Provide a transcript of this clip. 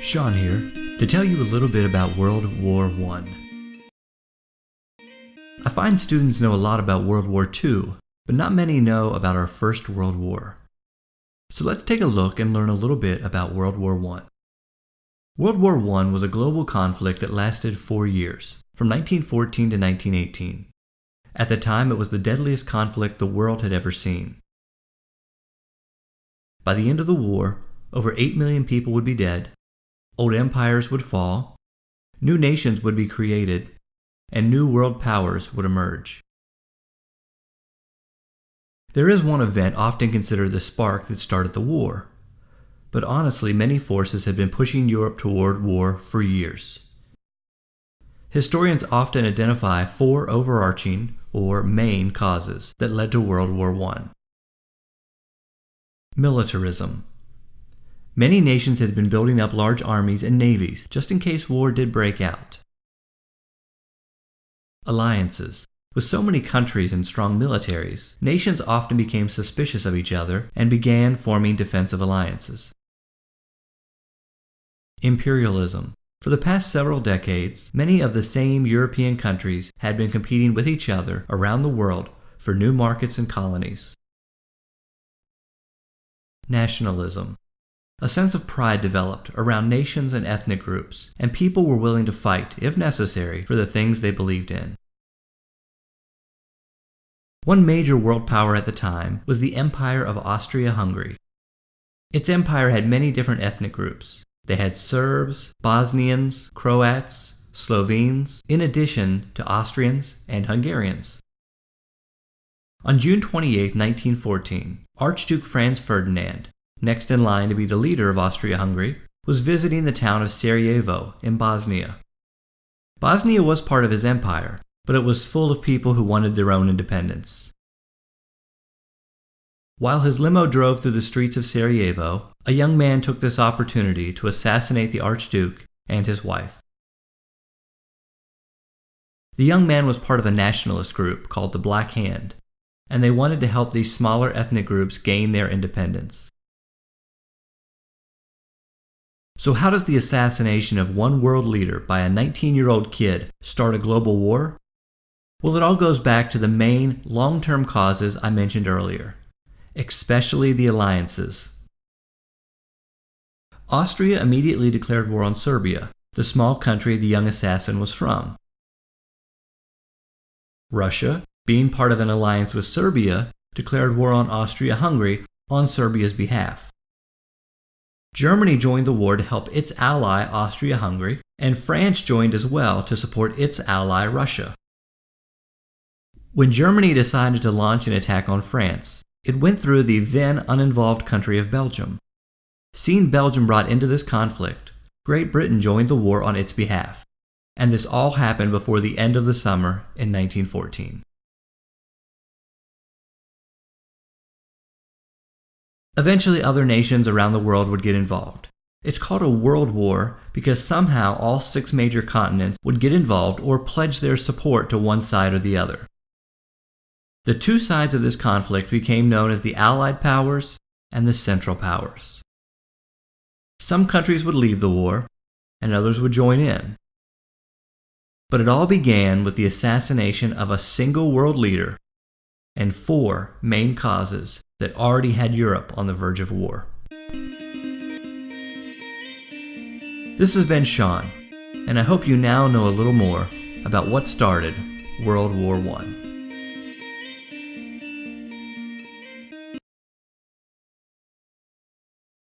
Sean here, to tell you a little bit about World War I. I find students know a lot about World War II, but not many know about our First World War. So let's take a look and learn a little bit about World War I. World War I was a global conflict that lasted 4 years, from 1914 to 1918. At the time, it was the deadliest conflict the world had ever seen. By the end of the war, over 8 million people would be dead, old empires would fall, new nations would be created, and new world powers would emerge. There is one event often considered the spark that started the war, but honestly, many forces had been pushing Europe toward war for years. Historians often identify 4 overarching or main causes that led to World War I. Militarism. Many nations had been building up large armies and navies just in case war did break out. Alliances. With so many countries and strong militaries, nations often became suspicious of each other and began forming defensive alliances. Imperialism. For the past several decades, many of the same European countries had been competing with each other around the world for new markets and colonies. Nationalism. A sense of pride developed around nations and ethnic groups, and people were willing to fight, if necessary, for the things they believed in. One major world power at the time was the Empire of Austria-Hungary. Its empire had many different ethnic groups. They had Serbs, Bosnians, Croats, Slovenes, in addition to Austrians and Hungarians. On June 28, 1914, Archduke Franz Ferdinand, next in line to be the leader of Austria-Hungary, was visiting the town of Sarajevo in Bosnia. Bosnia was part of his empire, but it was full of people who wanted their own independence. While his limo drove through the streets of Sarajevo, a young man took this opportunity to assassinate the Archduke and his wife. The young man was part of a nationalist group called the Black Hand, and they wanted to help these smaller ethnic groups gain their independence. So how does the assassination of one world leader by a 19-year-old kid start a global war? Well, it all goes back to the main long-term causes I mentioned earlier, especially the alliances. Austria immediately declared war on Serbia, the small country the young assassin was from. Russia, being part of an alliance with Serbia, declared war on Austria-Hungary on Serbia's behalf. Germany joined the war to help its ally Austria-Hungary, and France joined as well to support its ally Russia. When Germany decided to launch an attack on France, it went through the then uninvolved country of Belgium. Seeing Belgium brought into this conflict, Great Britain joined the war on its behalf, and this all happened before the end of the summer in 1914. Eventually, other nations around the world would get involved. It's called a world war because somehow all 6 major continents would get involved or pledge their support to one side or the other. The 2 sides of this conflict became known as the Allied Powers and the Central Powers. Some countries would leave the war, and others would join in. But it all began with the assassination of a single world leader and 4 main causes that already had Europe on the verge of war. This has been Sean, and I hope you now know a little more about what started World War I.